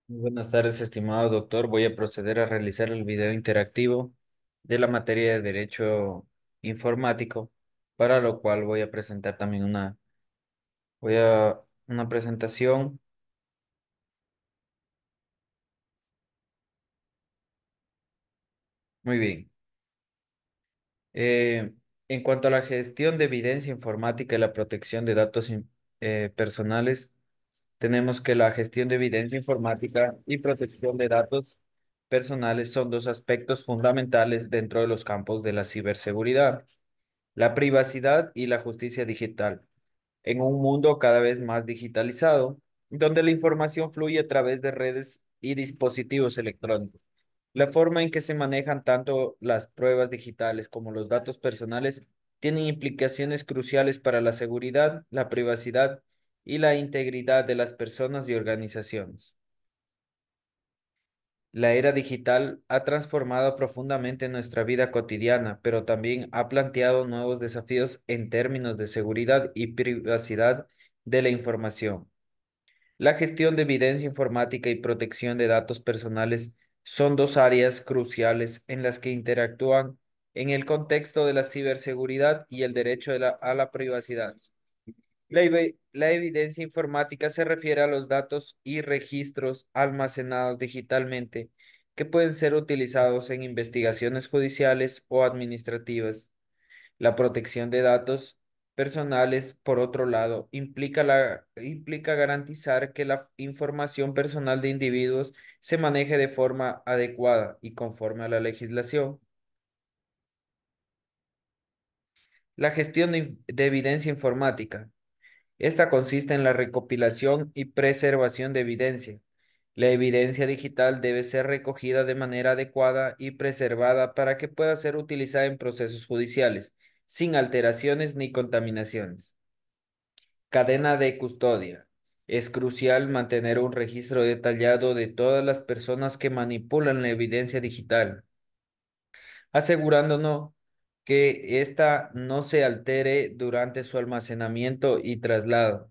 Muy buenas tardes, estimado doctor. Voy a proceder a realizar el video interactivo de la materia de Derecho Informático, para lo cual voy a presentar también una presentación. Muy bien. Eh, en cuanto a la gestión de evidencia informática y la protección de datos personales, tenemos que la gestión de evidencia informática y protección de datos personales son dos aspectos fundamentales dentro de los campos de la ciberseguridad, la privacidad y la justicia digital. En un mundo cada vez más digitalizado, donde la información fluye a través de redes y dispositivos electrónicos. La forma en que se manejan tanto las pruebas digitales como los datos personales tienen implicaciones cruciales para la seguridad, la privacidad y la integridad de las personas y organizaciones. La era digital ha transformado profundamente nuestra vida cotidiana, pero también ha planteado nuevos desafíos en términos de seguridad y privacidad de la información. La gestión de evidencia informática y protección de datos personales son dos áreas cruciales en las que interactúan en el contexto de la ciberseguridad y el derecho a la privacidad. La evidencia informática se refiere a los datos y registros almacenados digitalmente que pueden ser utilizados en investigaciones judiciales o administrativas. La protección de datos personales, por otro lado, implica garantizar que la información personal de individuos se maneje de forma adecuada y conforme a la legislación. La gestión de evidencia informática. Esta consiste en la recopilación y preservación de evidencia. La evidencia digital debe ser recogida de manera adecuada y preservada para que pueda ser utilizada en procesos judiciales, sin alteraciones ni contaminaciones. Cadena de custodia. Es crucial mantener un registro detallado de todas las personas que manipulan la evidencia digital, asegurándonos que ésta no se altere durante su almacenamiento y traslado.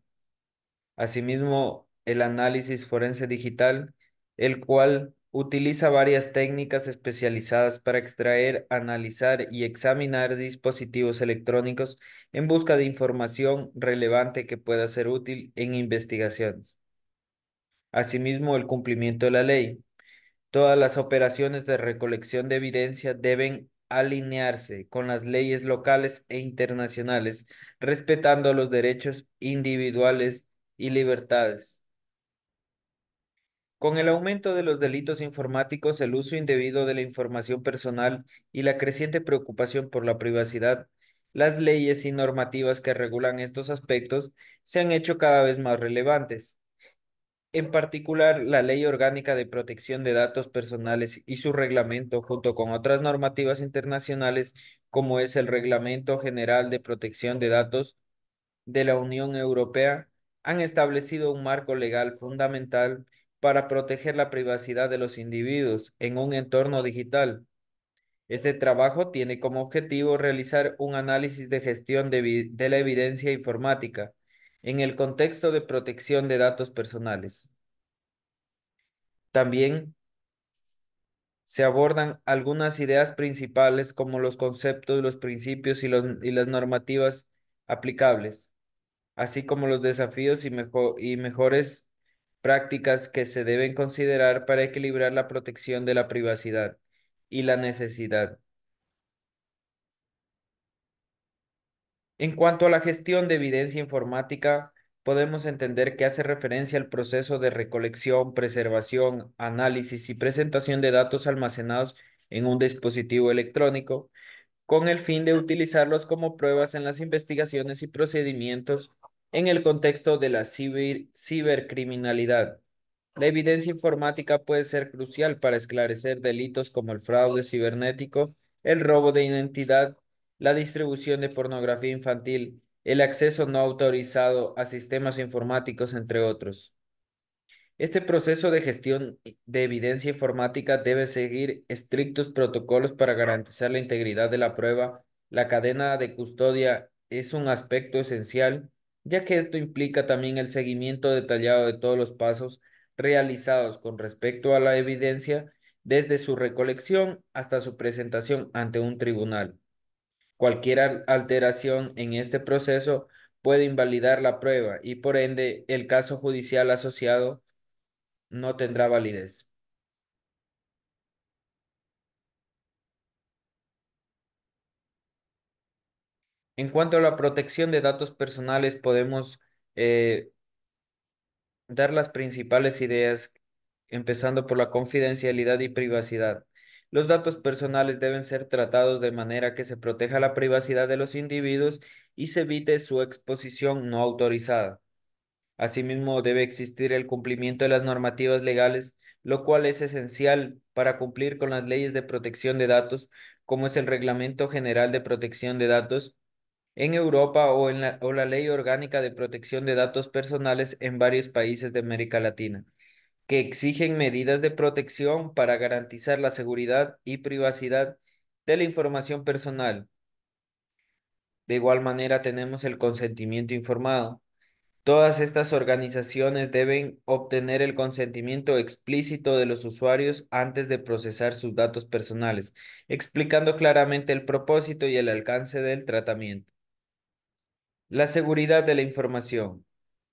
Asimismo, el análisis forense digital, el cual utiliza varias técnicas especializadas para extraer, analizar y examinar dispositivos electrónicos en busca de información relevante que pueda ser útil en investigaciones. Asimismo, el cumplimiento de la ley. Todas las operaciones de recolección de evidencia deben alinearse con las leyes locales e internacionales, respetando los derechos individuales y libertades. Con el aumento de los delitos informáticos, el uso indebido de la información personal y la creciente preocupación por la privacidad, las leyes y normativas que regulan estos aspectos se han hecho cada vez más relevantes. En particular, la Ley Orgánica de Protección de Datos Personales y su reglamento, junto con otras normativas internacionales, como es el Reglamento General de Protección de Datos de la Unión Europea, han establecido un marco legal fundamental para proteger la privacidad de los individuos en un entorno digital. Este trabajo tiene como objetivo realizar un análisis de gestión de la evidencia informática en el contexto de protección de datos personales. También se abordan algunas ideas principales como los conceptos, los principios y las normativas aplicables, así como los desafíos y mejores prácticas que se deben considerar para equilibrar la protección de la privacidad y la necesidad. En cuanto a la gestión de evidencia informática, podemos entender que hace referencia al proceso de recolección, preservación, análisis y presentación de datos almacenados en un dispositivo electrónico, con el fin de utilizarlos como pruebas en las investigaciones y procedimientos en el contexto de la cibercriminalidad. La evidencia informática puede ser crucial para esclarecer delitos como el fraude cibernético, el robo de identidad, la distribución de pornografía infantil, el acceso no autorizado a sistemas informáticos, entre otros. Este proceso de gestión de evidencia informática debe seguir estrictos protocolos para garantizar la integridad de la prueba. La cadena de custodia es un aspecto esencial, ya que esto implica también el seguimiento detallado de todos los pasos realizados con respecto a la evidencia desde su recolección hasta su presentación ante un tribunal. Cualquier alteración en este proceso puede invalidar la prueba y por ende el caso judicial asociado no tendrá validez. En cuanto a la protección de datos personales, podemos eh, dar las principales ideas, empezando por la confidencialidad y privacidad. Los datos personales deben ser tratados de manera que se proteja la privacidad de los individuos y se evite su exposición no autorizada. Asimismo, debe existir el cumplimiento de las normativas legales, lo cual es esencial para cumplir con las leyes de protección de datos, como es el Reglamento General de Protección de Datos en Europa o la Ley Orgánica de Protección de Datos Personales en varios países de América Latina, que exigen medidas de protección para garantizar la seguridad y privacidad de la información personal. De igual manera, tenemos el consentimiento informado. Todas estas organizaciones deben obtener el consentimiento explícito de los usuarios antes de procesar sus datos personales, explicando claramente el propósito y el alcance del tratamiento. La seguridad de la información.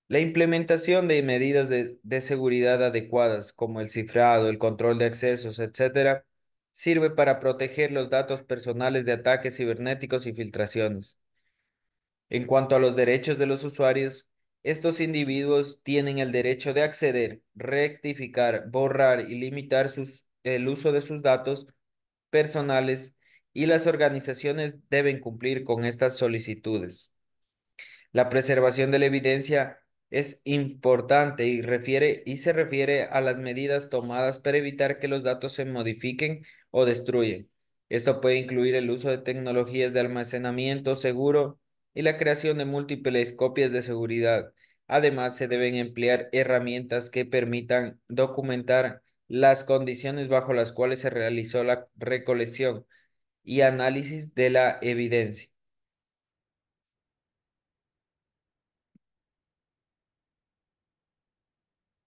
La implementación de medidas de seguridad adecuadas, como el cifrado, el control de accesos, etcétera, sirve para proteger los datos personales de ataques cibernéticos y filtraciones. En cuanto a los derechos de los usuarios, estos individuos tienen el derecho de acceder, rectificar, borrar y limitar el uso de sus datos personales y las organizaciones deben cumplir con estas solicitudes. La preservación de la evidencia es importante y se refiere a las medidas tomadas para evitar que los datos se modifiquen o destruyan. Esto puede incluir el uso de tecnologías de almacenamiento seguro y la creación de múltiples copias de seguridad. Además, se deben emplear herramientas que permitan documentar las condiciones bajo las cuales se realizó la recolección y análisis de la evidencia.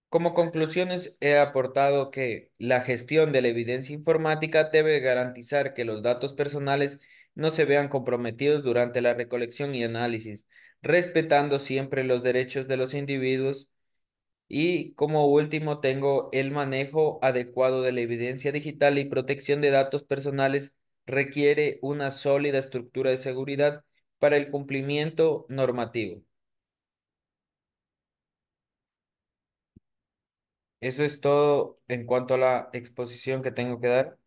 Como conclusiones, he aportado que la gestión de la evidencia informática debe garantizar que los datos personales no se vean comprometidos durante la recolección y análisis, respetando siempre los derechos de los individuos. Y como último, tengo el manejo adecuado de la evidencia digital y protección de datos personales requiere una sólida estructura de seguridad para el cumplimiento normativo. Eso es todo en cuanto a la exposición que tengo que dar.